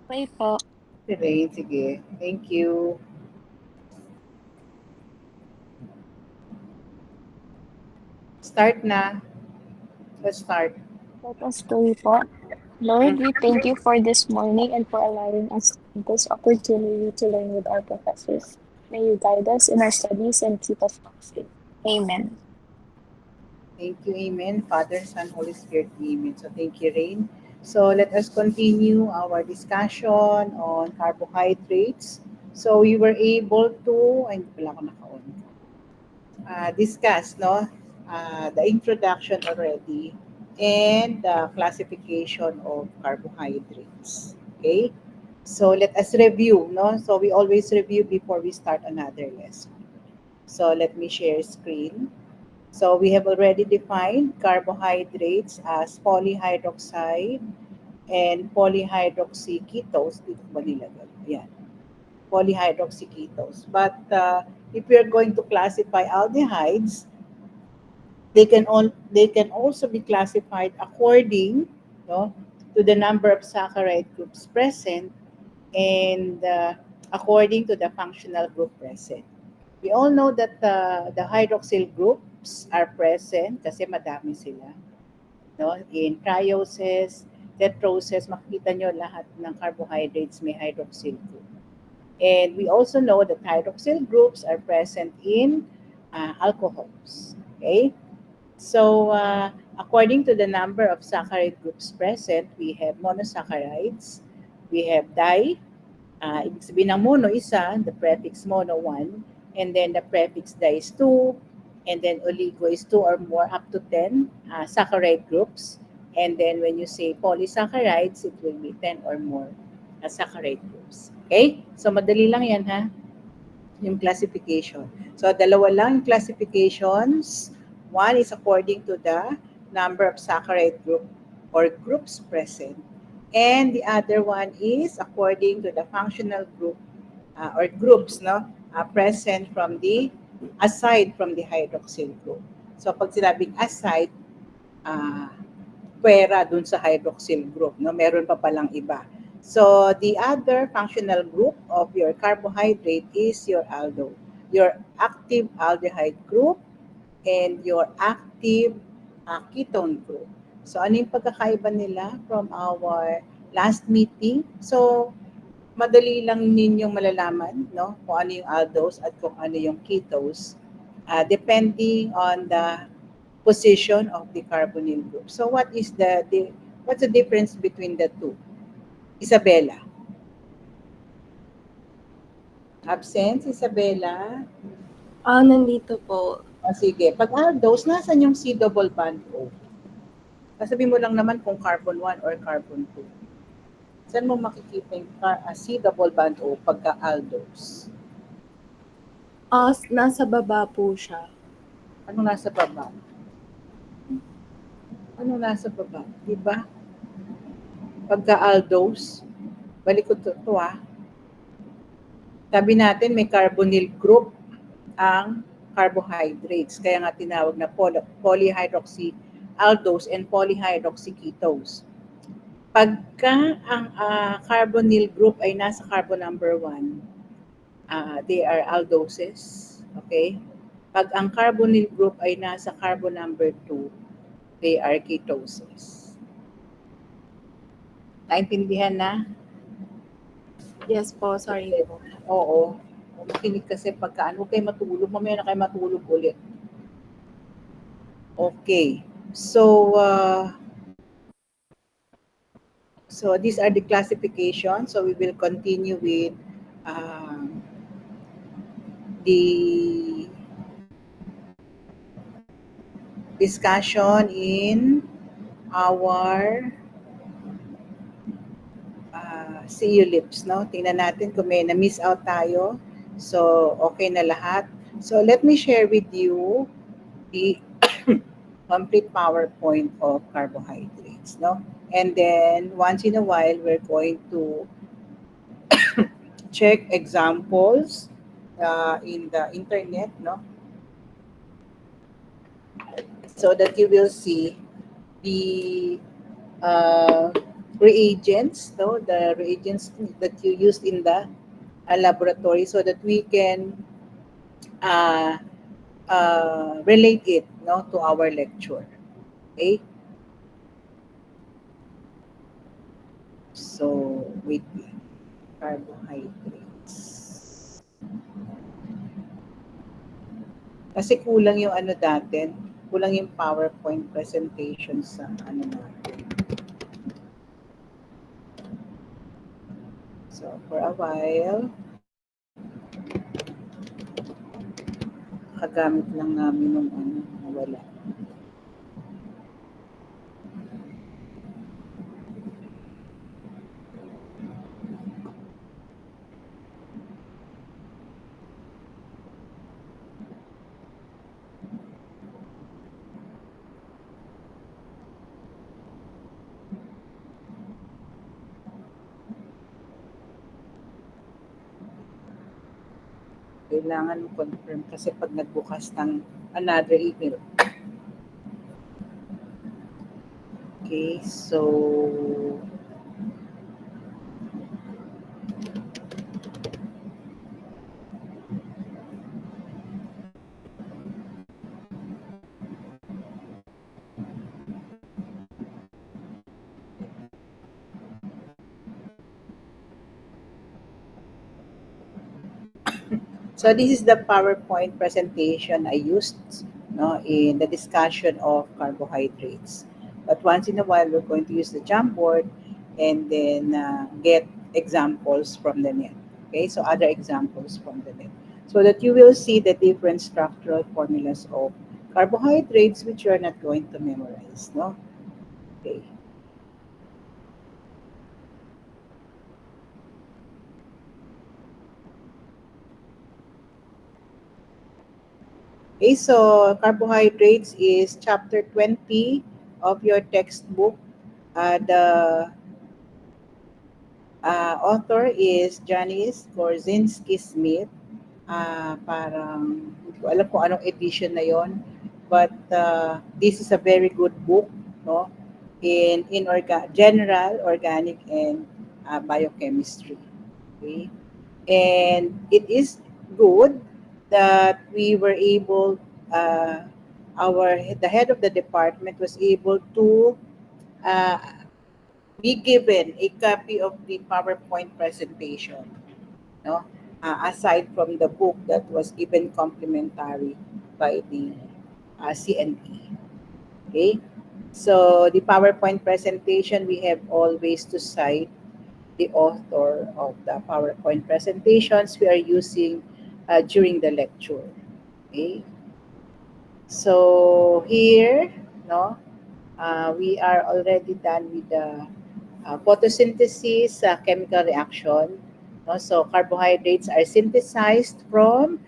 Okay po. Rain, sige. Thank you. Start na. Let's start. Let us pray po. Lord, we thank you for this morning and for allowing us this opportunity to learn with our professors. May you guide us in our studies and keep us all safe. Amen. Thank you, Amen. Father, Son, Holy Spirit, Amen. So thank you, Rain. So let us continue our discussion on carbohydrates. So we were able to, ay, hindi pala ako naka-on. Discuss, no? The introduction already and the classification of carbohydrates. Okay? So let us review, no? So we always review before we start another lesson. So let me share screen. So we have already defined carbohydrates as polyhydroxide and polyhydroxyketose. Dito ba nilagay? Yan. Polyhydroxyketose. But if we are going to classify aldehydes, they can also be classified according, no, to the number of saccharide groups present and according to the functional group present. We all know that the hydroxyl groups are present kasi madami sila. No? In trioses, tetroses, makikita nyo lahat ng carbohydrates may hydroxyl group. And we also know that hydroxyl groups are present in alcohols. Okay? So, according to the number of saccharide groups present, we have monosaccharides, we have ibig sabihin ng mono, isa, the prefix mono, one, and then the prefix di is two, and then oligo is two or more, up to 10 saccharide groups. And then when you say polysaccharides, it will be 10 or more saccharide groups. Okay? So, madali lang yan, ha? Yung classification. So, dalawa lang yung classifications. One is according to the number of saccharide group or groups present. And the other one is according to the functional group or groups, no, present from the aside from the hydroxyl group. So, pag sinabing aside, uh, pwera dun sa hydroxyl group, no? Meron pa palang iba. So, the other functional group of your carbohydrate is your aldo, your active aldehyde group and your active ketone group. So, ano yung pagkakaiba nila from our last meeting? So, madali lang ninyong malalaman, no? Kung ano yung aldose at kung ano yung ketose, depending on the position of the carbonyl group. So what's the difference between the two? Isabella. Absent, Isabella. Nandito po. O sige, pag aldose, nasan yung C double bond O? Sasabihin mo lang naman kung carbon 1 or carbon 2. Saan mo makikita yung C double bond O pagka aldose? Nasa baba po siya. Ano nasa baba? Ano nasa baba? Diba? Pagka aldose, balik ko to Sabi natin may carbonyl group ang carbohydrates. Kaya nga tinawag na polyhydroxyaldose and polyhydroxyketose. Pagka ang carbonyl group ay nasa carbon number 1, they are aldoses. Okay? Pag ang carbonyl group ay nasa carbon number 2, they are ketoses. Naintindihan na? Yes po, sorry po. Oo. Makinig kasi pagka huwag kayo matulog. Mamaya na kayo matulog ulit. Okay. So these are the classifications. So we will continue with the discussion in our CU lips, no? Tingnan natin kung may na-miss out tayo. So, okay na lahat. So, let me share with you the complete PowerPoint of carbohydrates, no? And then, once in a while, we're going to check examples in the internet, no? So that you will see the reagents, no, the reagents that you used in the laboratory, so that we can uh, relate it, no, to our lecture. Okay, so with carbohydrates. Kasi kulang yung ano natin, kulang yung PowerPoint presentation sa ano natin. So, for a while, kagamit lang namin ng ano, nawala. Kailangan mo confirm kasi pag nagbukas ng another email. Okay, so so this is the PowerPoint presentation I used, no, in the discussion of carbohydrates. But once in a while, we're going to use the Jamboard and then get examples from the net. Okay, so other examples from the net. So that you will see the different structural formulas of carbohydrates which you are not going to memorize. No? Okay. Okay, so carbohydrates is chapter 20 of your textbook. The author is Janice Korzinski Smith. Parang hindi ko alam kung anong edition na yon, but this is a very good book, no, in general organic and biochemistry. Okay, and it is good that we were able, our the head of the department was able to uh, be given a copy of the PowerPoint presentation, no? Aside from the book that was given complimentary by the CNE. Okay, so the PowerPoint presentation, we have always to cite the author of the PowerPoint presentations we are using during the lecture. Okay, so here, no, we are already done with the photosynthesis chemical reaction. No? So carbohydrates are synthesized from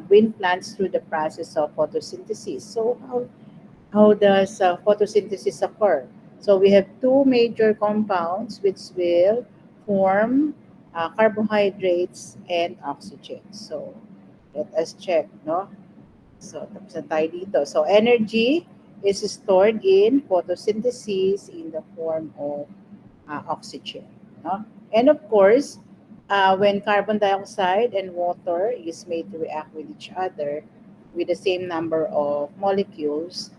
green plants through the process of photosynthesis. So how does photosynthesis occur? So we have two major compounds which will form carbohydrates and oxygen. So let us check, no? So tapos na tayo dito. So energy is stored in photosynthesis in the form of oxygen. No? And of course, when carbon dioxide and water is made to react with each other with the same number of molecules,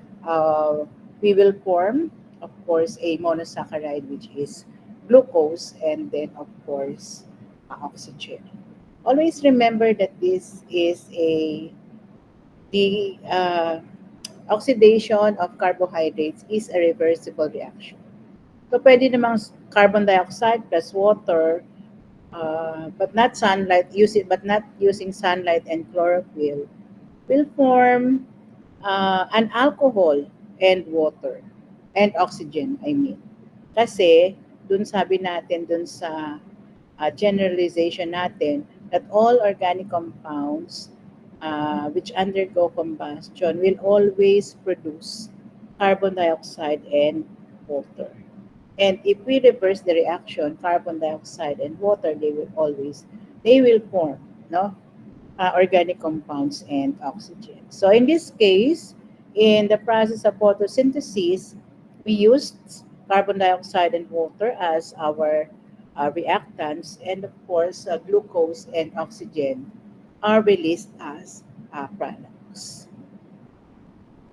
we will form, of course, a monosaccharide, which is glucose, and then, of course, oxygen. Always remember that this is the oxidation of carbohydrates is a reversible reaction. So, pwede namang carbon dioxide plus water, but not sunlight, but not using sunlight and chlorophyll, will form an alcohol and water and oxygen, I mean. Kasi, dun sabi natin, dun sa generalization natin, that all organic compounds which undergo combustion will always produce carbon dioxide and water. And if we reverse the reaction, carbon dioxide and water, they will form, no, organic compounds and oxygen. So in this case, in the process of photosynthesis, we used carbon dioxide and water as our reactants, and of course, glucose and oxygen are released as products.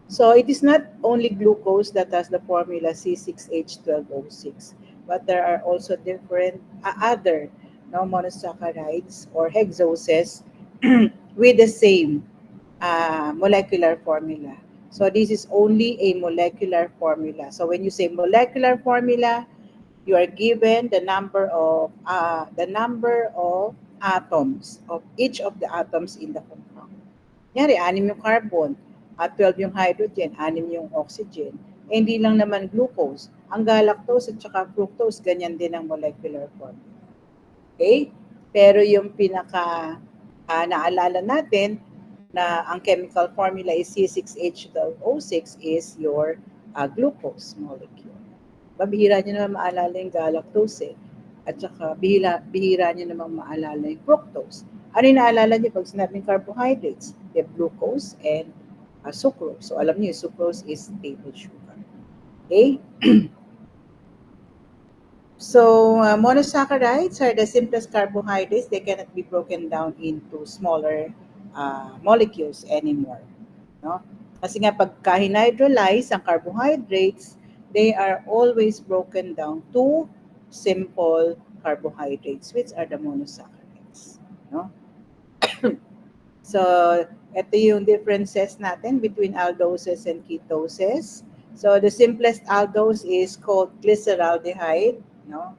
So it is not only glucose that has the formula C6H12O6, but there are also different other monosaccharides or hexoses with the same molecular formula. So this is only a molecular formula. So when you say molecular formula, you are given the number of atoms of each of the atoms in the compound. Kunyari, 6 yung carbon, at 12 yung hydrogen, 6 yung oxygen. Eh, hindi lang naman glucose. Ang galactose at saka fructose, ganyan din ang molecular formula. Okay? Pero yung naalala natin na ang chemical formula is C6H12O6 is your glucose molecule. Bihira nyo naman maalala yung galactose eh. At saka bihira nyo naman maalala yung fructose. Ano yung naalala nyo pag sinabing carbohydrates? You have glucose and sucrose. So alam niyo, sucrose is table sugar. Okay? So monosaccharides are the simplest carbohydrates. They cannot be broken down into smaller molecules anymore. No? Kasi nga pagka hydrolyze ang carbohydrates, they are always broken down to simple carbohydrates, which are the monosaccharides. No? So, ito yung differences natin between aldoses and ketoses. So, the simplest aldose is called glyceraldehyde, no?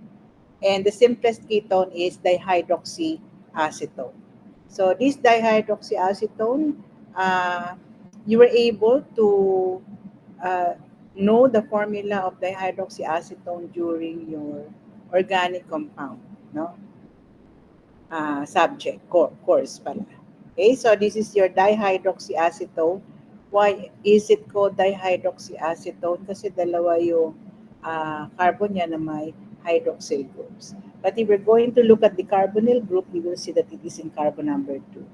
And the simplest ketone is dihydroxyacetone. So, this dihydroxyacetone, you were able to know the formula of dihydroxyacetone during your organic compound, no? Subject, course pala. Okay, so this is your dihydroxyacetone. Why is it called dihydroxyacetone? Kasi dalawa yung carbon niya na may hydroxyl groups. But if we're going to look at the carbonyl group, we will see that it is in carbon number 2.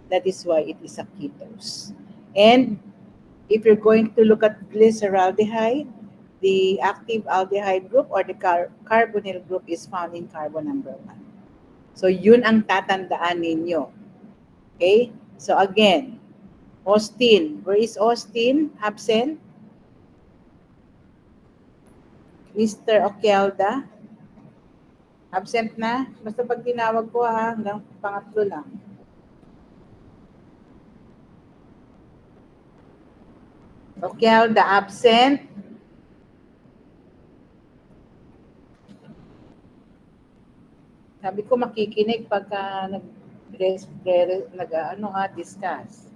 That is why it is a ketose. And if you're going to look at glyceraldehyde, the active aldehyde group or the carbonyl group is found in carbon number 1. So yun ang tatandaan ninyo. Okay? So again, Austin. Where is Austin? Absent? Mr. Okelda? Absent na? Basta pag tinawag ko hanggang pangatlo lang. Okelda, absent? Sabi ko makikinig pagka discuss.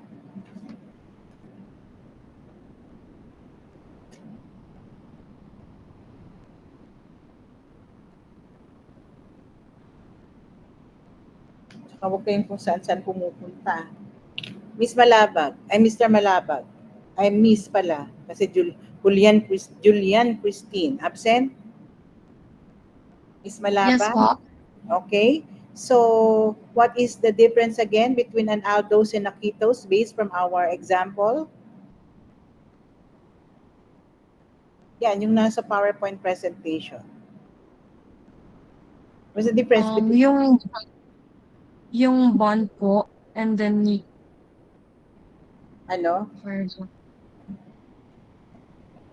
Saka huwag kayong kung saan-saan pumupunta. Miss Malabag, ay Mr. Malabag, ay Miss pala, kasi Julian Christine, absent? Miss Malabag? Yes po. Okay, so what is the difference again between an aldose and a ketose based from our example? Yan, yung nasa PowerPoint presentation. What's the difference between... Yung bond po, and then Ano?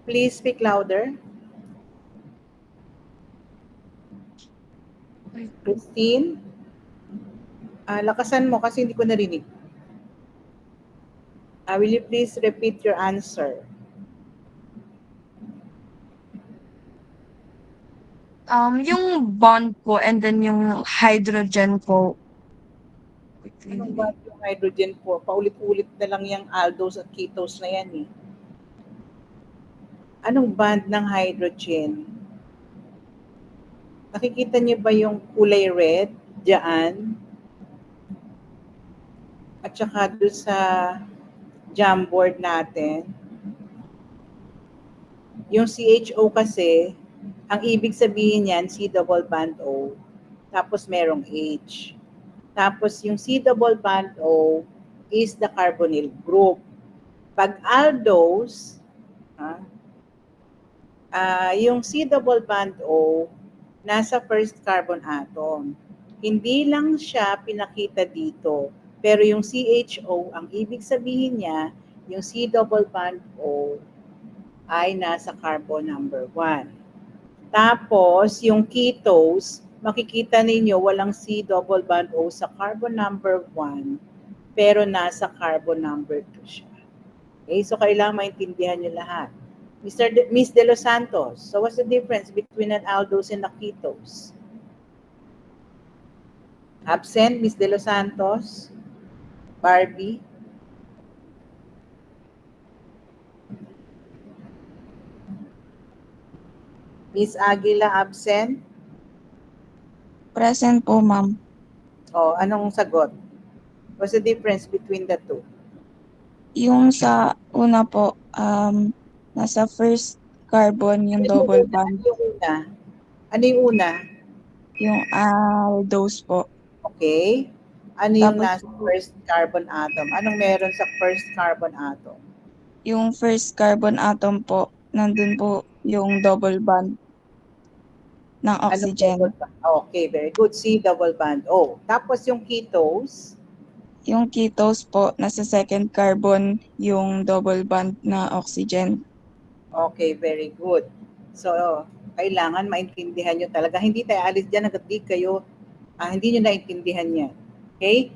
Please speak louder. Christine? Lakasan mo kasi hindi ko narinig. Will you please repeat your answer? Yung bond po, and then yung hydrogen po. Anong ba yung hydrogen po? Paulit-ulit na lang yung aldose at ketose na yan eh. Anong bond ng hydrogen? Nakikita niyo ba yung kulay red diyan? At saka doon sa Jamboard natin. Yung CHO kasi, ang ibig sabihin niyan, C double bond O, tapos merong H. Tapos yung C double bond O is the carbonyl group. Pag aldose, yung C double bond O nasa first carbon atom. Hindi lang siya pinakita dito, pero yung CHO, ang ibig sabihin niya, yung C double bond O ay nasa carbon number 1. Tapos, yung ketose, makikita ninyo walang C double bond O sa carbon number 1, pero nasa carbon number 2 siya. Okay, so kailangan maintindihan nyo lahat. Miss De Los Santos, so what's the difference between an aldose and a ketose? Absent, Miss De Los Santos? Barbie? Miss Aguila, absent? Present po, ma'am. O, anong sagot? What's the difference between the two? Yung sa una po, nasa first carbon yung double bond, Ano yung una? Ano yung una? yung aldose po. Okay. Ano yung Tapos nasa first carbon atom? Anong meron sa first carbon atom? yung first carbon atom po, nandun po yung double bond ng Anong oxygen. double bond? Okay, very good. C double bond O. Tapos yung ketose, Yung ketose po, nasa second carbon yung double bond na oxygen. okay, very good. So, kailangan maintindihan nyo talaga. Hindi tayo alis dyan hanggat di kayo, hindi nyo naintindihan yan. Okay?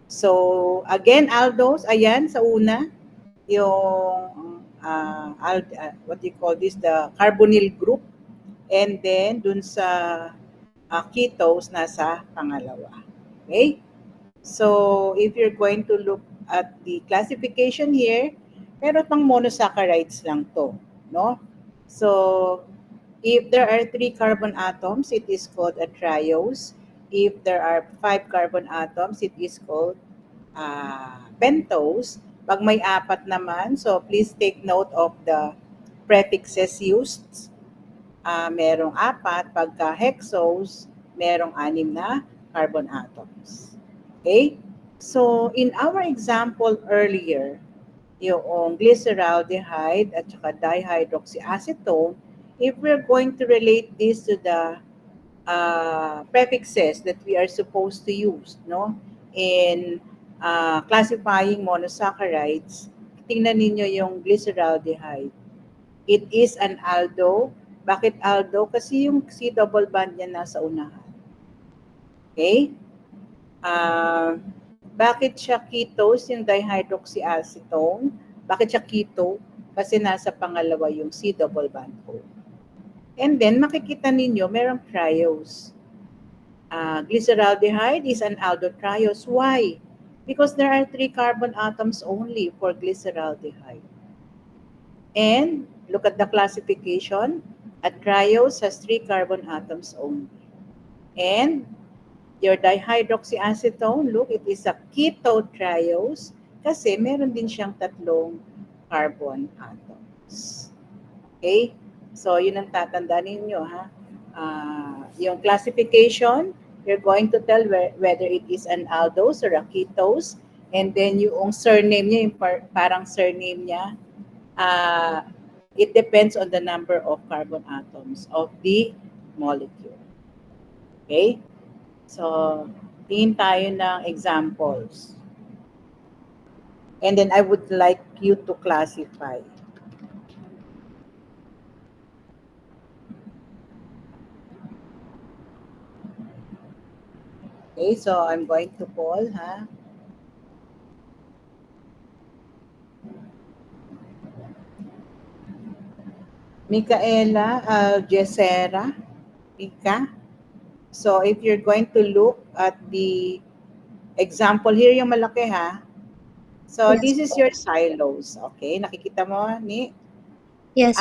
So, again, aldose, ayan, sa una, yung, what do you call this, the carbonyl group. And then, dun sa ketose, nasa pangalawa. Okay? So, if you're going to look at the classification here, meron pang monosaccharides lang to, no? So, if there are 3 carbon atoms, it is called a triose. If there are 5 carbon atoms, it is called pentose. Pag may 4 naman, so please take note of the prefixes used. Merong 4, pagka hexose, merong 6 na carbon atoms. Okay? So, in our example earlier, yung glyceraldehyde at saka dihydroxyacetone, if we're going to relate this to the prefixes that we are supposed to use, no, in classifying monosaccharides, tingnan ninyo yung glyceraldehyde. It is an aldo. Bakit aldo? Kasi yung C double bond niya nasa unahan. Okay? Bakit siya ketose, yung dihydroxyacetone? Bakit siya keto? Kasi nasa pangalawa yung C double bond O. And then, makikita ninyo, merong triose. Glyceraldehyde is an aldotriose. Why? Because there are 3 carbon atoms only for glyceraldehyde. And, look at the classification. A triose has 3 carbon atoms only. And, your dihydroxyacetone, look, it is a ketotriose kasi meron din siyang 3 carbon atoms. Okay? So, yun ang tatandaan ninyo, ha? Yung classification, you're going to tell whether it is an aldose or a ketose. And then, yung surname niya, yung parang surname niya, it depends on the number of carbon atoms of the molecule. Okay? So, tingin tayo ng examples. And then I would like you to classify. Okay, so I'm going to call, ha? Micaela Algecera. Mika. So, if you're going to look at the example here, yung malaki, ha? So, Yes, this is your silos. Okay, nakikita mo, ni? Yes.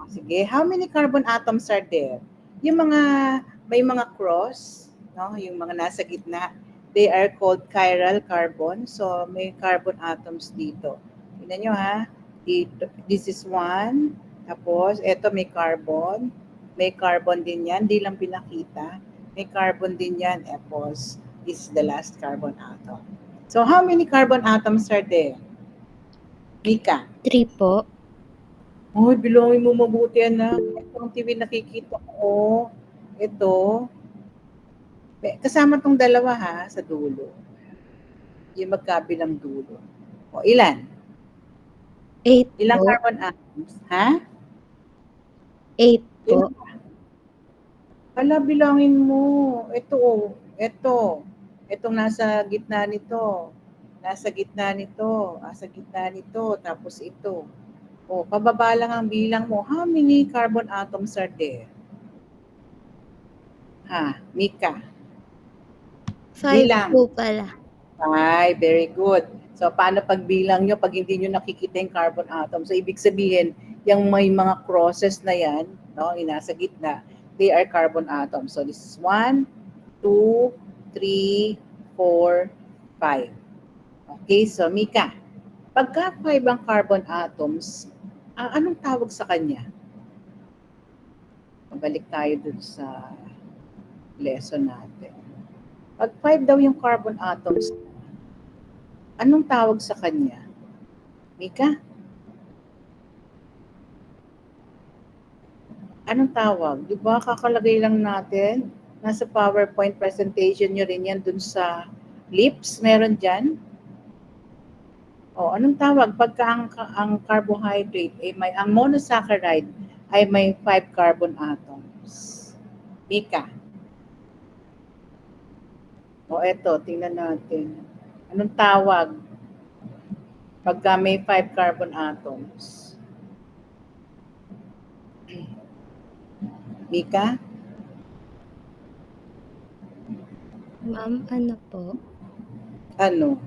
Sige, how many carbon atoms are there? Yung mga, may mga cross, no? Yung mga nasa gitna, they are called chiral carbon. So, may carbon atoms dito. Tingnan nyo, ha? This is one. Tapos, eto may carbon. May carbon din yan. Di lang pinakita. May carbon din yan. Tapos, this is the last carbon atom. So, how many carbon atoms are there? Mika? 3 po. Hoy, bilangin mo mabuti, anak. Ito ang TV nakikita ko. Ito. Kasama tong dalawa ha, sa dulo. Yung magkabilang dulo. O, ilan? 8 Ilang po. carbon atoms? Ha? 8 po. Ilan? Hala, bilangin mo. Ito, oh. Ito. Itong nasa gitna nito. Nasa gitna nito. Nasa gitna nito. Tapos ito. O, pababa lang ang bilang mo. How many carbon atoms are there? Ha, Mika. 5 Bilang. po pala. 5, very good. So, paano pagbilang nyo pag hindi nyo nakikita yung carbon atom? So, ibig sabihin, yung may mga crosses na yan, no, yung nasa gitna, they are carbon atoms. So, this is 1, 2, 3, 4, 5. Okay, so Mika, pagka 5 ang carbon atoms, anong tawag sa kanya? Mabalik tayo dun sa lesson natin. Pag 5 daw yung carbon atoms, anong tawag sa kanya? Mika? Anong tawag? Di ba kakalagay lang natin? Nasa PowerPoint presentation nyo rin yan dun sa lips. Meron dyan? O, anong tawag? Pagka ang carbohydrate, ang monosaccharide ay may 5 carbon atoms. Mika? O, eto, tingnan natin. Anong tawag? Pagka may 5 carbon atoms. Mika? Ma'am, ano po? Ano?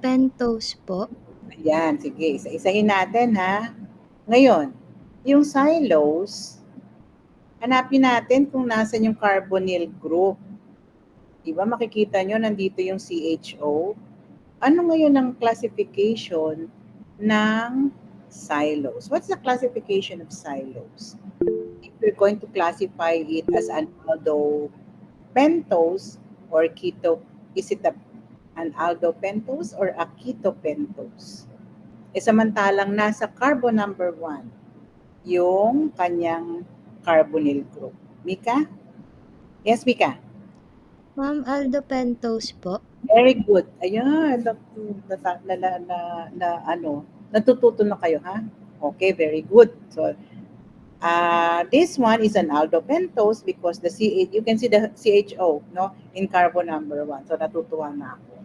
Pentose po. Ayan, sige. Isa-isahin natin, ha? Ngayon, yung xylose, hanapin natin kung nasan yung carbonyl group. Diba makikita nyo, nandito yung CHO. Ano ngayon ang classification ng xylose? What's the classification of xylose? If we're going to classify it as an aldopentose or keto, is it an aldopentose or a ketopentose? E samantalang nasa carbon number 1 yung kanyang carbonyl group. Mika? Yes, Mika? Ma'am, aldopentose po. Very good. Ayan, natututo na kayo, ha? Okay, very good. So, this one is an aldopentose because the CH, you can see the CHO, no, in carbon number 1. So, natutuwa na ako.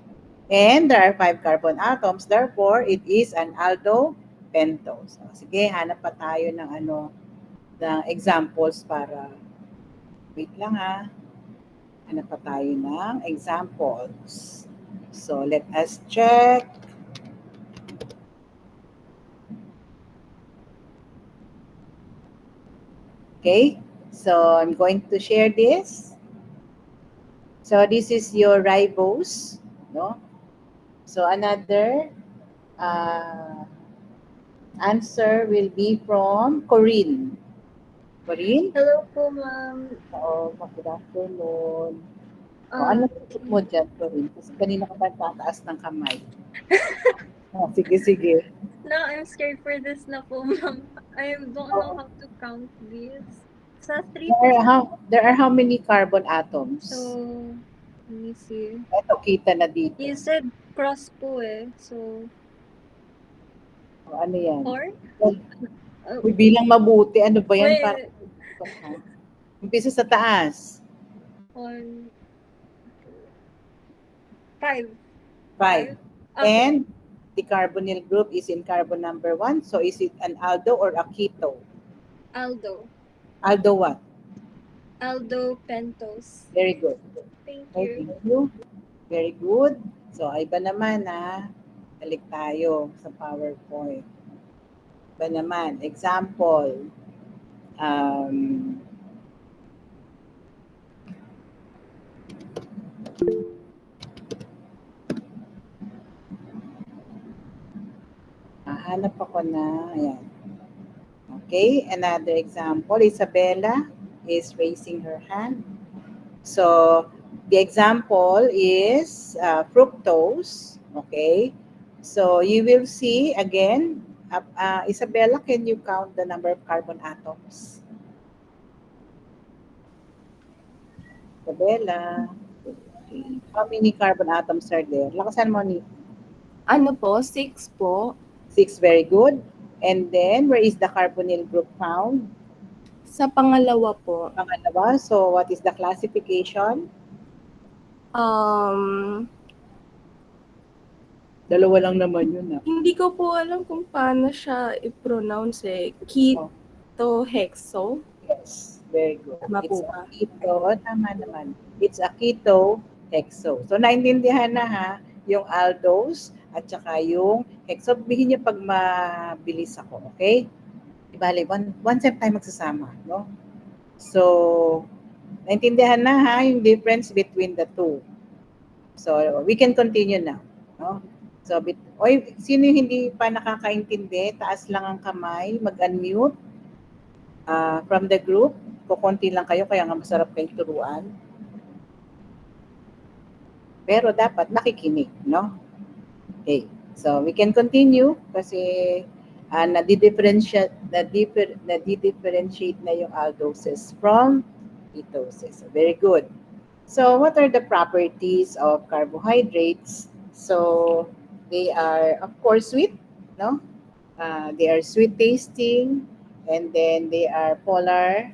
And there are 5 carbon atoms, therefore, it is an aldopentose. So, sige, hanap pa tayo ng ng examples para, wait lang ha. Hanap pa tayo ng examples. So, let us check. Okay, so I'm going to share this. So, this is your ribose, no? So, another answer will be from Corinne. Corinne? Hello po, ma'am. Oo, good afternoon. Ano sagot mo dyan, Corinne? Kasi kanina ka pa tataas ng kamay. Sige. No, I'm scared for this na po, ma'am. I don't know how to count this. Sa 3 There are how many carbon atoms? So, let me see. Ito, kita na dito. You said cross po eh. So, Ano yan? 4? Uy, bilang mabuti. Ano ba yan? Wait. Para, umpisa sa taas. 1, 5. 5. Okay. And the carbonyl group is in carbon number 1. So is it an aldo or a keto? Aldo. Aldo what? Aldo pentose. Very good. Thank Okay, you. thank you. Very good. So, iba naman balik tayo sa PowerPoint. Iba naman. Example. Hanap ako na. Ayan. Okay, another example. Isabella is raising her hand. So, the example is fructose. Okay, so you will see again Isabella, can you count the number of carbon atoms? Isabella, how many carbon atoms are there? Lakasan mo ni Ano po? 6 po. 6, very good. And then, where is the carbonyl group found? Sa pangalawa po. Pangalawa, so what is the classification? Dalawa lang naman yun. Hindi ko po alam kung paano siya i-pronounce eh. Keto-hexo. Yes, very good. Tama It's po a ba? keto. Tama naman. It's a keto-hexo. So, naintindihan na ha, yung aldose at saka yung hexo. Bihin niyo pag mabilis ako, okay? Bale, one step tayo magsasama, no? So, naintindihan na ha, yung difference between the two. So, we can continue now, no? So, sino yung hindi pa nakakaintindi, taas lang ang kamay, mag-unmute from the group. Kukunti lang kayo, kaya nga masarap kayong turuan. Pero dapat nakikinig, no? Okay, so we can continue kasi na-differentiate na yung aldoses from ketoses. So, very good. So, what are the properties of carbohydrates? So, they are, of course, sweet, no? They are sweet tasting, and then they are polar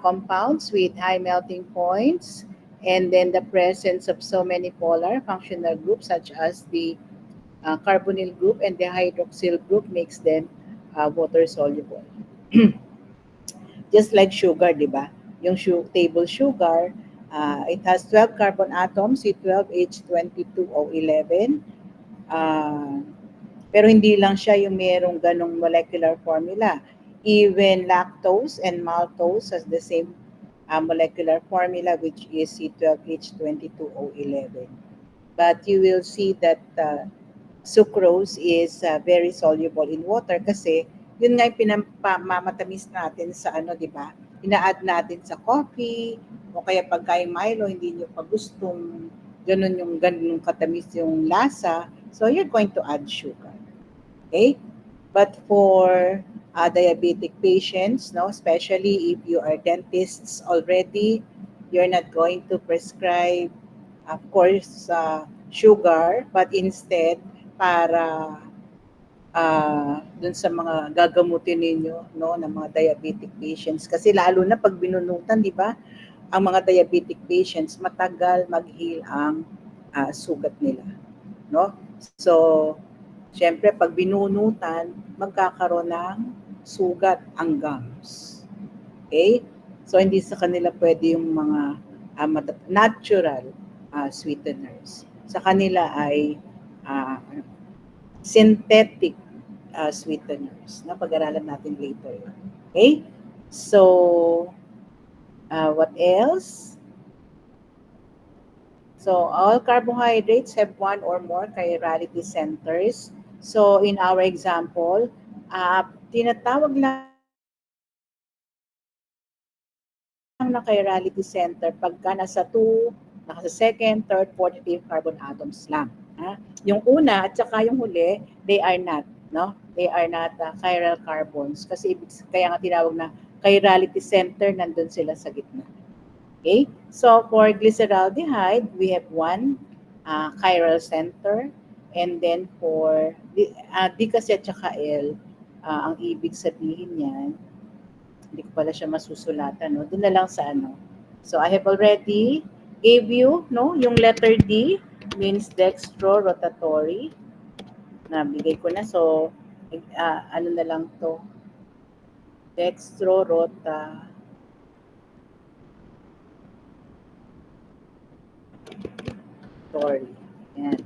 compounds with high melting points, and then the presence of so many polar functional groups such as the carbonyl group and the hydroxyl group makes them water soluble. Just like sugar, di ba? Yung table sugar, it has 12 carbon atoms with 12H22O11. Pero hindi lang siya yung merong ganong molecular formula. Even lactose and maltose has the same molecular formula, which is C12H22O11. But you will see that sucrose is very soluble in water kasi yun nga yung pinamamatamis natin sa ano, di ba? Ina-add natin sa coffee o kaya pagka yung Milo, hindi nyo pa gustong ganun katamis yung lasa. So you're going to add sugar. Okay? But for diabetic patients, no, especially if you are dentists already, you're not going to prescribe, of course, sugar, but instead, para dun sa mga gagamutin ninyo, no, ng mga diabetic patients. Kasi lalo na pag binunutan, di ba, ang mga diabetic patients, matagal mag-heal ang sugat nila. No? So, syempre, pag binunutan, magkakaroon ng sugat ang gums. Okay? So, hindi sa kanila pwede yung mga natural sweeteners. Sa kanila ay synthetic sweeteners. Pag-aralan natin later. Okay? So, what else? So, all carbohydrates have one or more chirality centers. So, in our example, tinatawag lang na chirality center pagka nasa second, third, fourth, fifth carbon atoms lang. Yung una at saka yung huli, they are not, no? They are not chiral carbons kasi kaya nga tinawag na chirality center, nandun sila sa gitna. Okay? So for glyceraldehyde, we have one chiral center, and then for D kasi at saka L, ang ibig sabihin niyan, hindi ko pala siya masusulatan, no? Doon na lang sa ano. So I have already gave you, no, yung letter D means dextrorotatory. Nabigay ko na. So, ano na lang to? Dextrorotatory. Yan.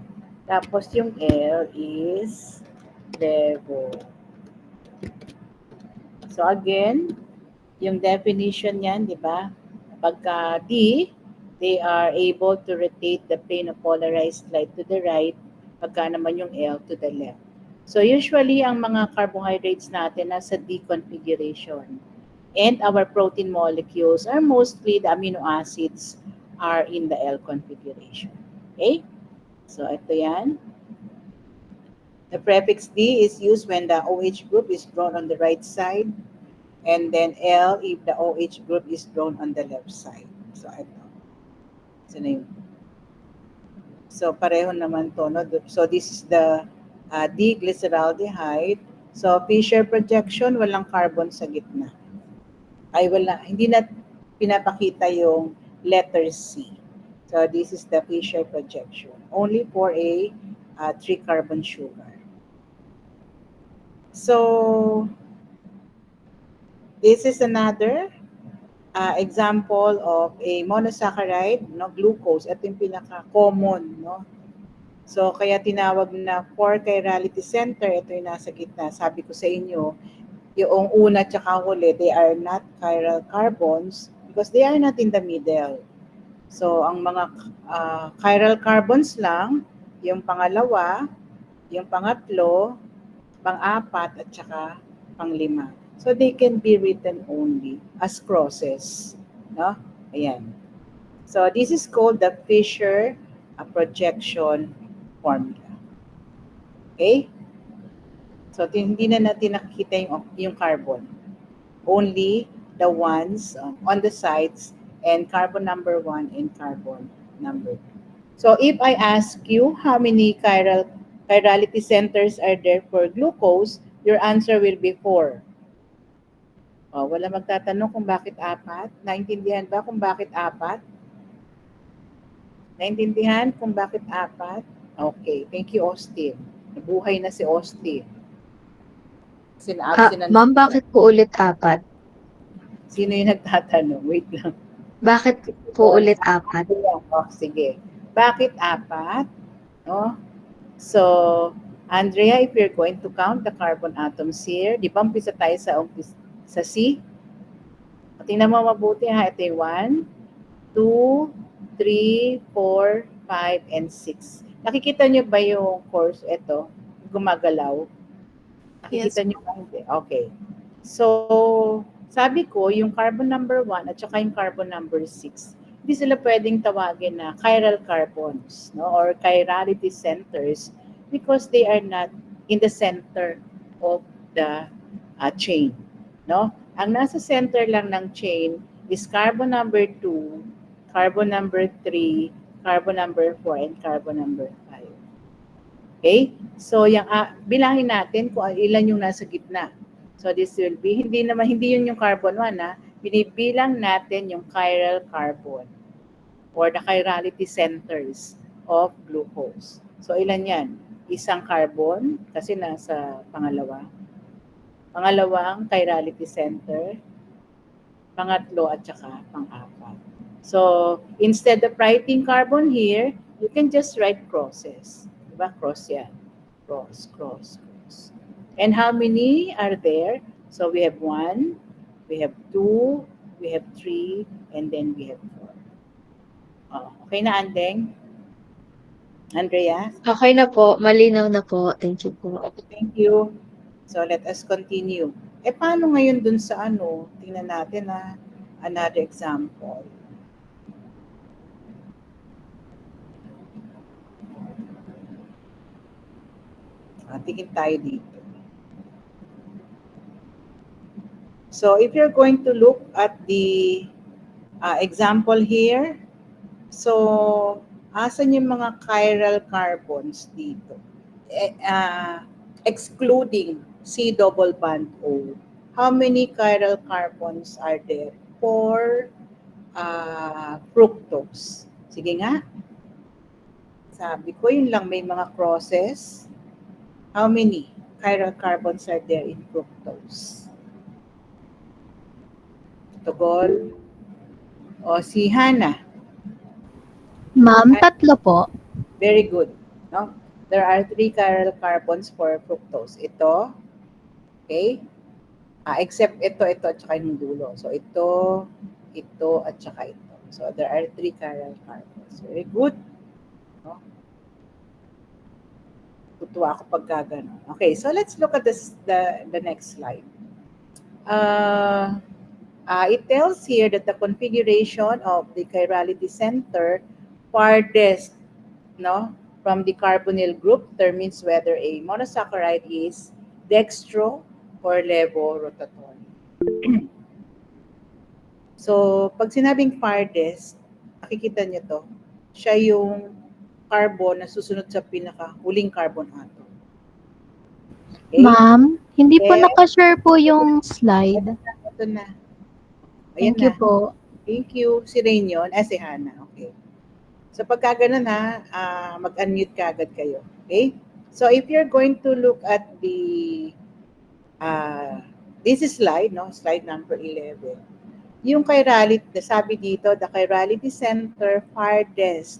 Tapos yung L is levo. So again, yung definition niyan, di ba? Pagka D, they are able to rotate the plane of polarized light to the right, pagka naman yung L to the left. So usually, ang mga carbohydrates natin nasa D configuration. And our protein molecules are mostly, the amino acids are in the L configuration. Okay? So ito yan. The prefix D is used when the OH group is drawn on the right side, and then L if the OH group is drawn on the left side. So, ito. So, na yun. So, pareho naman to. No? So, this is the D-glyceraldehyde. So, Fisher projection, walang carbon sa gitna. Ay, wala. Hindi na pinapakita yung letter C. So, this is the Fisher projection. Only for a 3-carbon sugar. So, this is another example of a monosaccharide, no, glucose. Ito yung pinaka-common, no? So, kaya tinawag na 4-chirality center. Ito yung nasa gitna. Sabi ko sa inyo, yung una at saka huli, they are not chiral carbons because they are not in the middle. So, ang mga chiral carbons lang, yung pangalawa, yung pangatlo, pang-apat, at saka pang-5. So, they can be written only as crosses. No? Ayan. So, this is called the Fisher projection formula. Okay? So, hindi na natin nakikita yung carbon. Only the ones on the sides and carbon number 1 and carbon number 2. So, if I ask you how many chirality centers are there for glucose, your answer will be 4. Oh, wala magtatanong kung bakit 4. Naintindihan ba kung bakit 4? Naintindihan kung bakit 4? Okay, thank you, Austin. Nabuhay na si Austin. Ma'am, bakit po ulit 4? Sino yung nagtatanong? Wait lang. Bakit po ulit 4? Oh, sige. Bakit 4? No? So, Andrea, if you're going to count the carbon atoms here, di ba umpisa tayo sa C? Tingnan mo mabuti ha. Ito yung 1, 2, 3, 4, 5, and 6. Nakikita nyo ba yung course? Ito, gumagalaw. Nakikita nyo ba? Okay. So, sabi ko, yung carbon number 1 at saka yung carbon number 6, hindi sila pwedeng tawagin na chiral carbons, no, or chirality centers because they are not in the center of the chain. No? Ang nasa center lang ng chain is carbon number 2, carbon number 3, carbon number 4, and carbon number 5. Okay? So, yung, bilangin natin kung ilan yung nasa gitna. So, this will be, hindi yun yung carbon 1, ha? Binibilang natin yung chiral carbon or the chirality centers of glucose. So, ilan yan? Isang carbon, kasi nasa pangalawa. Pangalawang chirality center. Pangatlo at saka pang-apat. So, instead of writing carbon here, you can just write crosses. Diba? Cross yan. Cross, cross, cross. And how many are there? So, we have 1, we have 2, we have 3, and then we have 4. Oh, okay na, Andeng? Andrea? Okay na po. Malinaw na po. Thank you po. Thank you. So, let us continue. Paano ngayon dun sa ano? Tingnan natin another example. Tingin tayo dito. So, if you're going to look at the example here, so, asan yung mga chiral carbons dito? Excluding C double bond O. How many chiral carbons are there for fructose? Sige nga. Sabi ko, yun lang, may mga crosses. How many chiral carbons are there in fructose? Tugol. O si Hannah. Ma'am, 3 po. Very good. No? There are 3 chiral carbons for fructose. Ito, okay? Except ito, at saka yung dulo. So ito, at saka ito. So there are 3 chiral carbons. Very good. No? Tutuwa ako pag gano'n. Okay, so let's look at the next slide. It tells here that the configuration of the chirality center farthest, no, from the carbonyl group determines whether a monosaccharide is dextro or levorotatory. So, pag sinabing farthest, nakikita niyo to, siya yung carbon na susunod sa pinaka-huling carbon atom. Okay? Ma'am, hindi po Then, nakashare po yung slide. ito na. Ayan Thank you na. po. Thank you. Si Rain yun. Si Hannah. Okay. So, pagka ganun mag-unmute ka agad kayo. Okay? So, if you're going to look at the this is slide, no? Slide number 11. Yung chirality, sabi dito, the chirality center farthest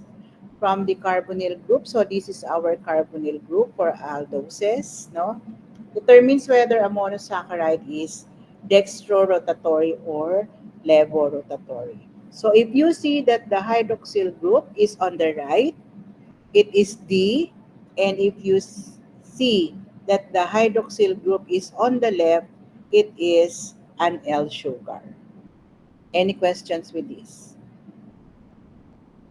from the carbonyl group. So, this is our carbonyl group for aldoses, no? Determines whether a monosaccharide is dextrorotatory or levorotatory. So if you see that the hydroxyl group is on the right, it is D. And if you see that the hydroxyl group is on the left, it is an L sugar. Any questions with this?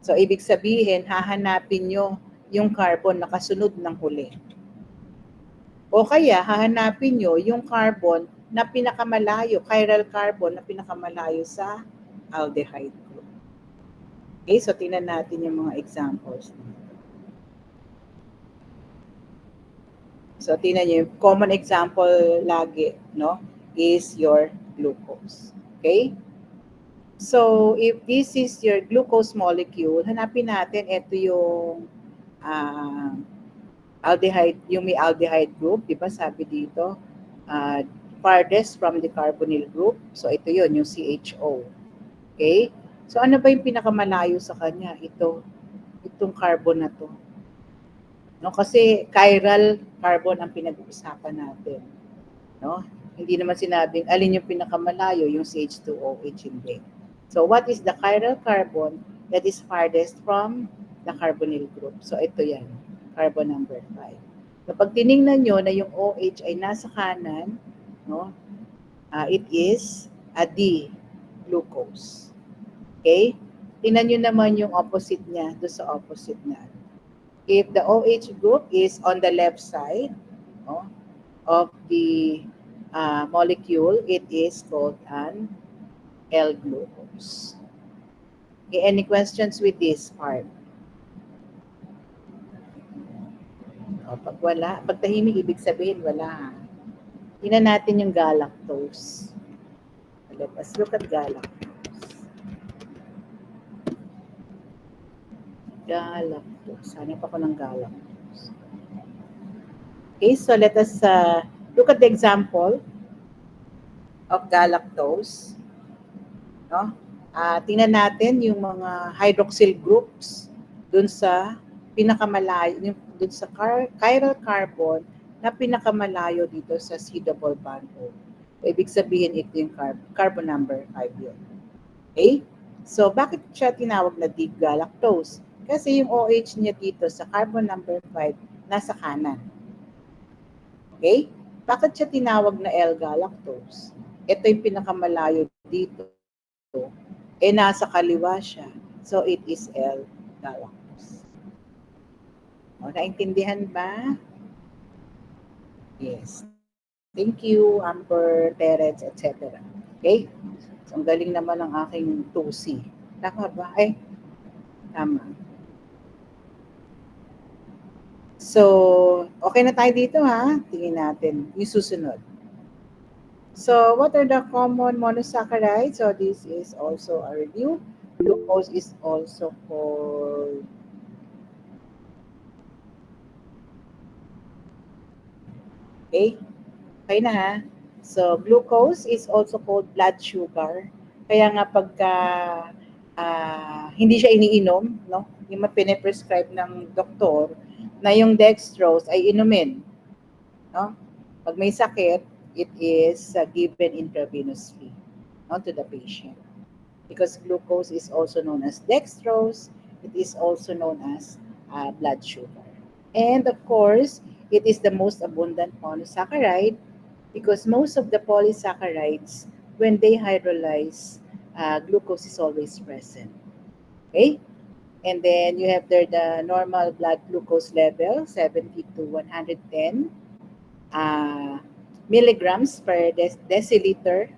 So ibig sabihin, hahanapin nyo yung carbon na kasunod ng huli. O kaya, hahanapin nyo yung carbon na pinakamalayo, chiral carbon na pinakamalayo sa aldehyde group. Okay, so tingnan natin yung mga examples. So tingnan nyo, yung common example lagi, no, is your glucose. Okay? So if this is your glucose molecule, hanapin natin, ito yung aldehyde, yung may aldehyde group, di ba sabi dito, farthest from the carbonyl group. So ito yun, yung CHO. Okay? So ano ba yung pinakamalayo sa kanya? Itong carbon na to. No, kasi chiral carbon ang pinag-uusapan natin. No? Hindi naman sinabing alin yung pinakamalayo, yung CH2OH, hindi. So what is the chiral carbon that is farthest from the carbonyl group? So ito yan. Carbon number 5. Kapag tiningnan nyo na yung OH ay nasa kanan, no, it is a D, glucose. Okay? Tingnan nyo naman yung opposite niya, doon sa opposite na. If the OH group is on the left side, no, of the molecule, it is called an L-glucose. Okay, any questions with this part? Pag wala, pag tahimik, ibig sabihin wala. Tingnan natin yung galactose. Let us look at galactose. Galactose. Hanap ako ng galactose. Okay, so let us look at the example of galactose. No? Tingnan natin yung mga hydroxyl groups dun sa pinakamalayo, dun sa chiral carbon na pinakamalayo dito sa C double bond O. Ibig sabihin ito yung carbon number 5 yun. Okay? So, bakit siya tinawag na D-galactose? Kasi yung OH niya dito sa carbon number 5 nasa kanan. Okay? Bakit siya tinawag na L-galactose? Ito yung pinakamalayo dito. Nasa kaliwa siya. So, it is L-galactose. O, naintindihan ba? Yes. Thank you, Amber, Terence, etc. Okay? So, ang galing naman ng aking 2C. Tama ba? Ay, tama. So, okay na tayo dito ha? Tingin natin yung susunod. So, what are the common monosaccharides? So, this is also a review. Glucose is also called okay? Okay na ha? So, glucose is also called blood sugar. Kaya nga pagka hindi siya iniinom, no? Yung piniprescribe ng doktor, na yung dextrose ay inumin. No? Pag may sakit, it is given intravenously, no, to the patient. Because glucose is also known as dextrose, it is also known as blood sugar. And of course, it is the most abundant monosaccharide because most of the polysaccharides, when they hydrolyze, glucose is always present. Okay? And then you have there the normal blood glucose level, 70 to 110 milligrams per deciliter.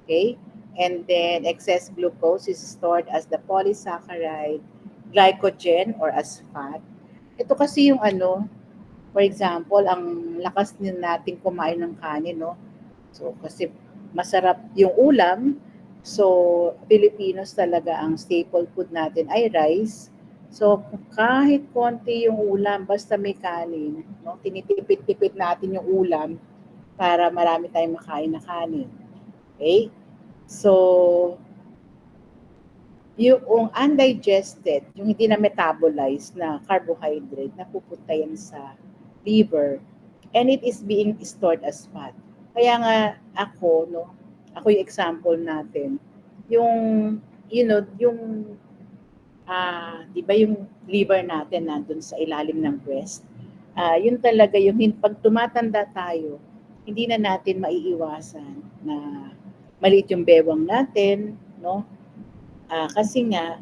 Okay? And then excess glucose is stored as the polysaccharide, glycogen, or as fat. Ito kasi yung ano, for example, ang lakas din natin kumain ng kanin, no? So, kasi masarap yung ulam. So, Filipinos talaga ang staple food natin ay rice. So, kahit konti yung ulam, basta may kanin, no? Tinitipid-tipid natin yung ulam para marami tayong makain na kanin. Okay? So, yung undigested, yung hindi na metabolized na carbohydrate, napupunta yan sa liver and it is being stored as fat. Kaya nga ako, no, ako yung example natin, yung, you know, yung, di ba yung liver natin nandun sa ilalim ng breast, yun talaga yung pag tumatanda tayo, hindi na natin maiiwasan na maliit yung bewang natin, no? Kasi nga,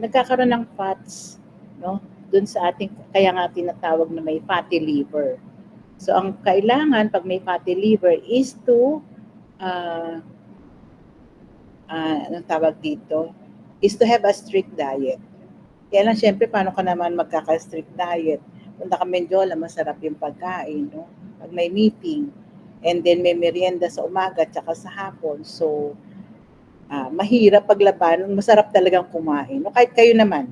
nagkakaroon ng fats, no? Doon sa ating, kaya nga tinatawag na may fatty liver. So, ang kailangan pag may fatty liver is to, anong tawag dito? Is to have a strict diet. Kaya lang, syempre, paano ka naman magkaka-strict diet? Punta ka Mendiola, masarap yung pagkain, no? Pag may meeting, and then may merienda sa umaga at sa hapon. So, mahirap paglaban, masarap talagang kumain. No, kahit kayo naman,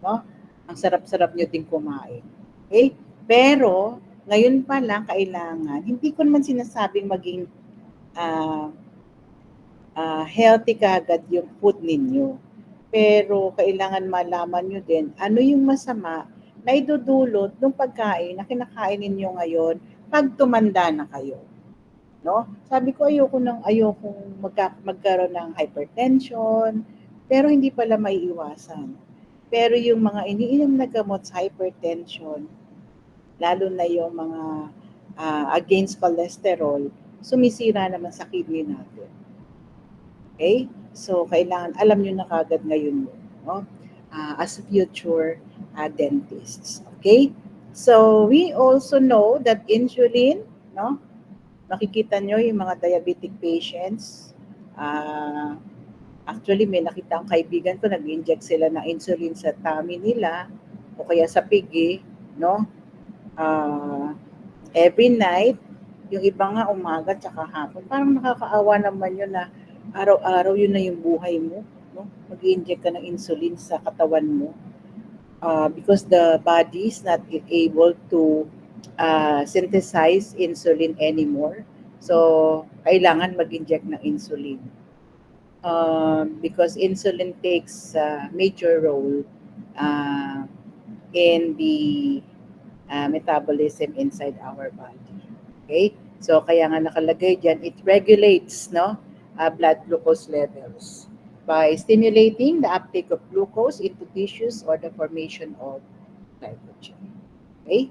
no? Ang sarap-sarap nyo din kumain. Okay? Pero, ngayon pa lang, kailangan, hindi ko naman sinasabing maging healthy kaagad yung food ninyo. Pero, kailangan malaman nyo din, ano yung masama na idudulot ng pagkain na kinakain ninyo ngayon pag tumanda na kayo. No? Sabi ko ayokong magkaroon ng hypertension, pero hindi pala maiiwasan. Pero yung mga iniinom na gamot sa hypertension, lalo na yung mga against cholesterol, sumisira naman sa kidney natin. Okay? So, kailangan alam nyo na kagad ngayon yun, no? As future dentists. Okay? So, we also know that insulin, no? Nakikita nyo yung mga diabetic patients. Actually, may nakita ang kaibigan ko, nag-inject sila ng insulin sa tummy nila o kaya sa pigi, no? Every night, yung iba nga umaga tsaka hapon. Parang nakakaawa naman yun na araw-araw yun na yung buhay mo, no? Mag-inject ka ng insulin sa katawan mo. Because the body is not able to synthesize insulin anymore. So, kailangan mag-inject ng insulin. Because insulin takes a major role in the metabolism inside our body. Okay? So, kaya nga nakalagay dyan, it regulates, no, blood glucose levels by stimulating the uptake of glucose into tissues or the formation of glycogen. Okay?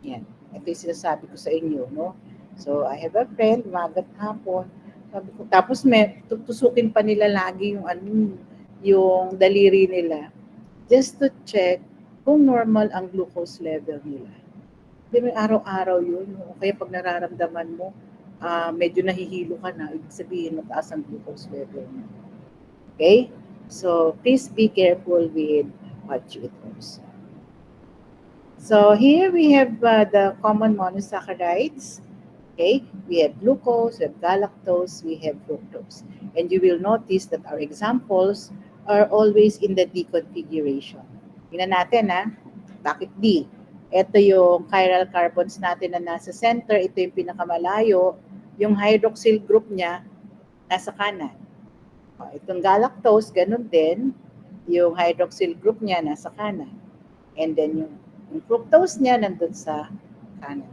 Yan. Ito yung sinasabi ko sa inyo, no? So, I have a friend, umagat hapon. Sabi ko, tapos tutusukin pa nila lagi yung daliri nila just to check kung normal ang glucose level nila. Hindi may araw-araw yun. No? Kaya pag nararamdaman mo, medyo nahihilo ka na, ibig sabihin mataas ang glucose level mo. Okay? So, please be careful with what you eat also. So here we have the common monosaccharides. Okay, we have glucose, we have galactose, we have fructose. And you will notice that our examples are always in the D configuration. Tingnan natin bakit D? Ito yung chiral carbons natin na nasa center, ito yung pinakamalayo, yung hydroxyl group niya nasa kanan. Itong galactose, ganun din, yung hydroxyl group niya nasa kanan. And then yung fructose niya nandun sa kanan.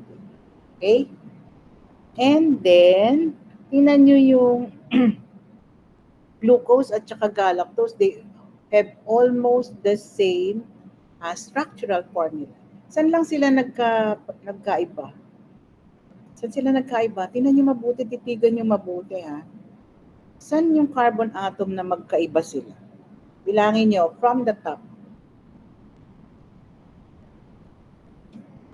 Okay? And then, tingnan nyo yung glucose at saka galactose, they have almost the same structural formula. Saan lang sila nagkaiba? Saan sila nagkaiba? Tingnan nyo mabuti, titigan nyo mabuti Saan yung carbon atom na magkaiba sila? Bilangin nyo from the top.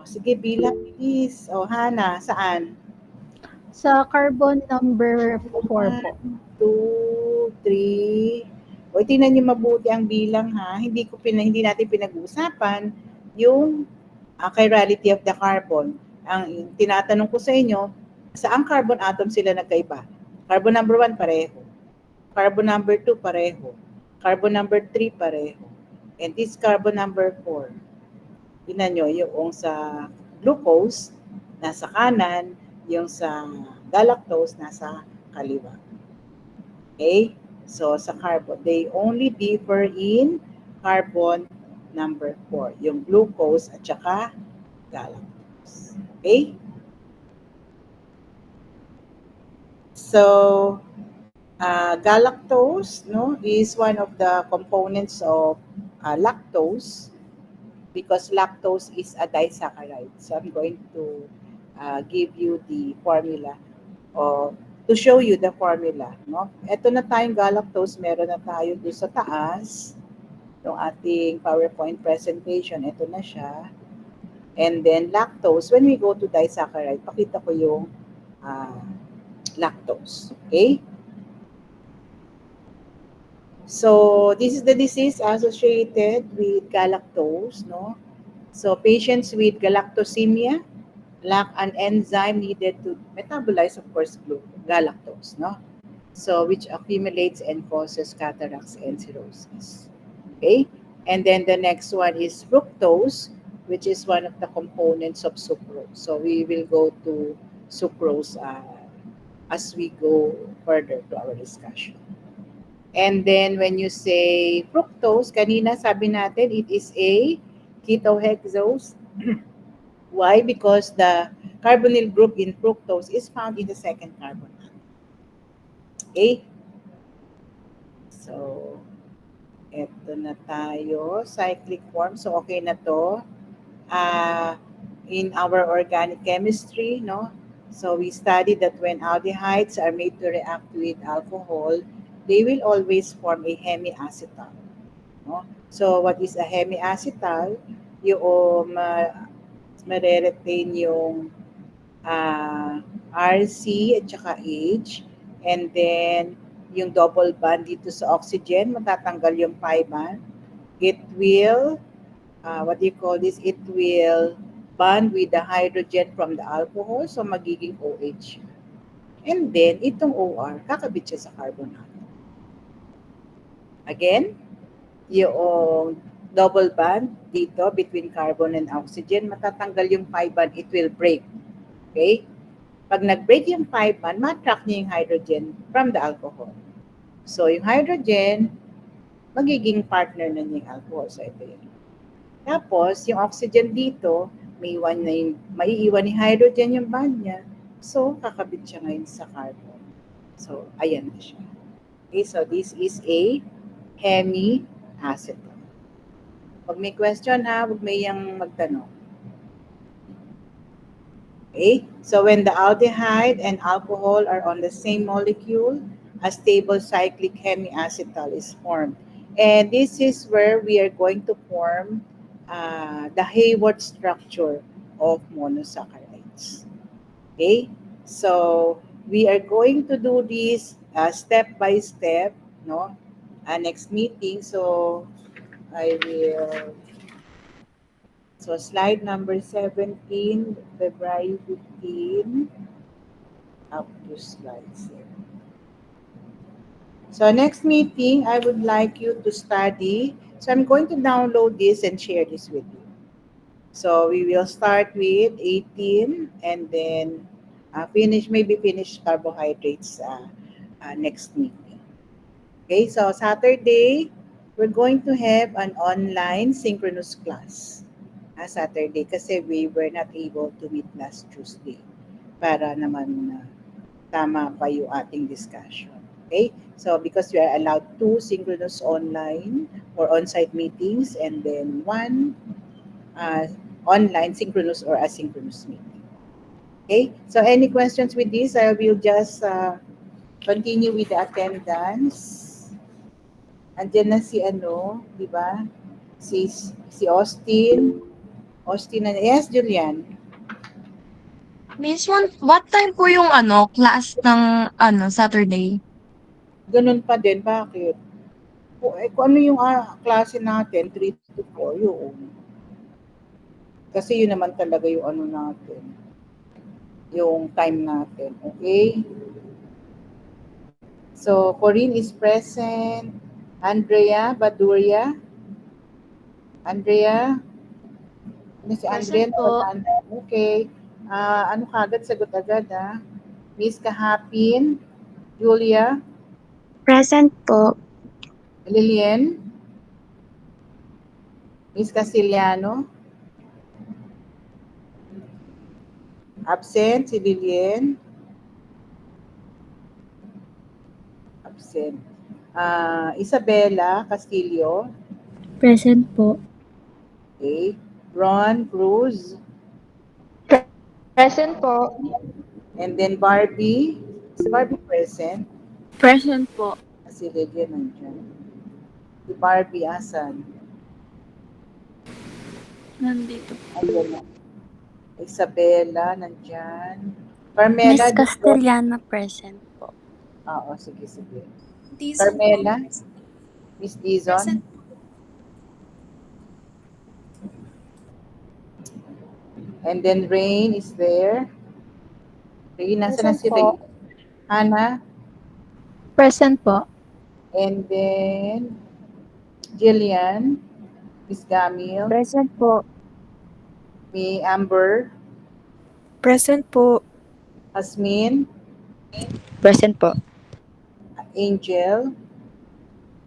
Sige, bilang please. Hana, saan? Sa carbon number 4 po. 1, 2, 3. Tingnan niyo mabuti ang bilang ha. Hindi natin pinag-uusapan yung chirality of the carbon. Ang tinatanong ko sa inyo, saang carbon atom sila nagkaiba? Carbon number 1 pareho. Carbon number 2 pareho. Carbon number 3 pareho. And this carbon number 4. Tingnan nyo, yung sa glucose, nasa kanan, yung sa galactose, nasa kaliwa. Okay? So, sa carbon, they only differ in carbon number 4. Yung glucose at saka galactose. Okay? So, galactose is one of the components of lactose, because lactose is a disaccharide. So I'm going to give you the formula to show you the formula. Ito na tayong galactose, meron na tayo doon sa taas. Yung ating PowerPoint presentation, ito na siya. And then lactose, when we go to disaccharide, pakita ko yung lactose. Okay? So, this is the disease associated with galactose, So, patients with galactosemia lack an enzyme needed to metabolize, of course, galactose, So, which accumulates and causes cataracts and cirrhosis. Okay? And then the next one is fructose, which is one of the components of sucrose. So, we will go to sucrose as we go further to our discussion. And then when you say fructose, kanina sabi natin it is a ketohexose. Why? Because the carbonyl group in fructose is found in the second carbon atom. Okay? So, eto na tayo. Cyclic form. So, okay na to. In our organic chemistry, So, we studied that when aldehydes are made to react with alcohol, they will always form a hemiacetal. So, what is a hemiacetal? Yung mare-retain yung RC at saka H. And then, yung double bond dito sa oxygen, matatanggal yung pi bond. It will, it will bond with the hydrogen from the alcohol, so magiging OH. And then, itong OR, kakabit siya sa carbon atom. Again, yung double bond dito between carbon and oxygen, matatanggal yung pi bond, it will break. Okay? Pag nag-break yung pi bond, ma-attract niya yung hydrogen from the alcohol. So, yung hydrogen, magiging partner na niya yung alcohol. So, ito yun. Tapos, yung oxygen dito, maiiwan ni hydrogen yung bond niya. So, kakabit siya ngayon sa carbon. So, ayan na siya. Okay, so this is a hemiacetal. Pag may question huwag may yang magtanong. Okay, so when the aldehyde and alcohol are on the same molecule, a stable cyclic hemiacetal is formed. And this is where we are going to form the Hayward structure of monosaccharides. Okay, so we are going to do this step by step, next meeting. So I will, so slide number 17, February 15, up to slide 7. So next meeting, I would like you to study. So I'm going to download this and share this with you. So we will start with 18 and then finish carbohydrates next meeting. Okay, so Saturday, we're going to have an online synchronous class. Saturday kasi we were not able to meet last Tuesday para naman tama pa yung ating discussion. Okay, so because we are allowed 2 synchronous online or on-site meetings and then 1 online synchronous or asynchronous meeting. Okay, so any questions with this? I will just continue with the attendance. Andiyan na si ano, di ba? Si Austin. Austin na, yes, Julian. Miss, what time po yung class ng Saturday? Ganun pa din, bakit? Kung ano yung klase natin, 3 to 4, yun. Kasi yun naman talaga yung ano natin, yung time natin, okay? So, Corinne is present. Andrea Baduria. Andrea? Ano si Andrea? Present po. Okay. Ano kagad? Sagot agad, Miss Kahapin. Julia. Present po. Lilien. Miss Casiliano. Absent si Lilien. Absent. Isabella Castillo. Present po. Okay. Ron Cruz. Present po. And then Barbie. Is Barbie present? Present po. Si Lilien nandiyan. Si Barbie asan? Nandito. Ayan na. Isabella nandyan. Carmela. Miss Castellana present po. Oo, sige. Carmela. Miss Dizon. And then Rain is there. Rain, nasa na si Rain? Hannah. Present po. And then Jillian. Miss Gamil. Present po. May Amber. Present po. Asmin. Present po. Angel.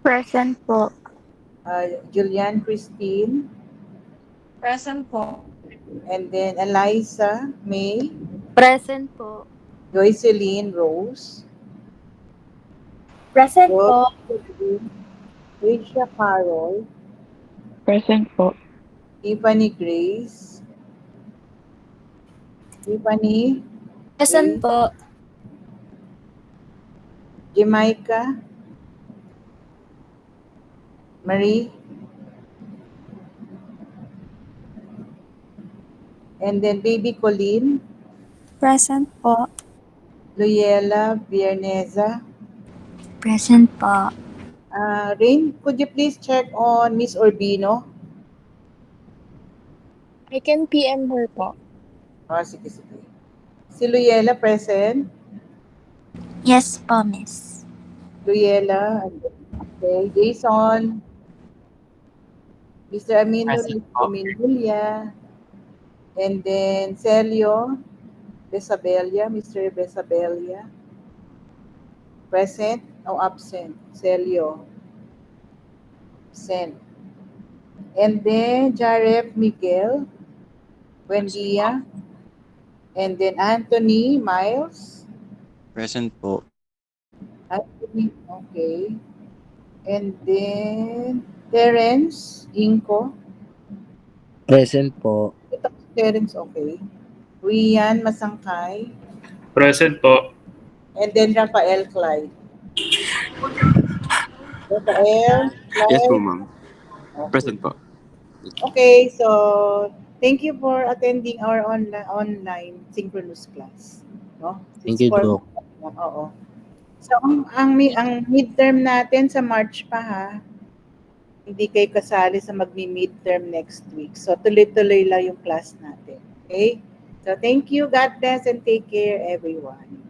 Present po. Julian Christine. Present po. And then Eliza May. Present po. Joycelyn Rose. Present po. Rachel Carol. Present po. Tiffany Grace. Tiffany. Present po. Jamaica. Marie. And then baby Colleen. Present po. Luyela Vierneza. Present po. Rain, could you please check on Miss Urbino? I can PM her po. Sige. Si Luyela present. Yes po, miss. Luyela. Okay. Jason. Mr. Aminulia. And then Celio. Besabella. Mr. Besabella. Present o absent? Celio. Absent. And then Jaref Miguel. Buendia. And then Anthony Miles. Present po. Anthony, okay. And then Terence Inco. Present po. Ito si Terence, okay. Rian Masangkay. Present po. And then Rafael Clyde. Rafael Clyde. Yes po, ma'am. Present po. Okay, so thank you for attending our online synchronous class. No? Thank you, Doc. Oo. So ang midterm natin sa March pa, ha. Hindi kayo kasali sa magmi-midterm next week. So tuloy-tuloy lang yung class natin. Okay? So thank you. God bless and take care everyone.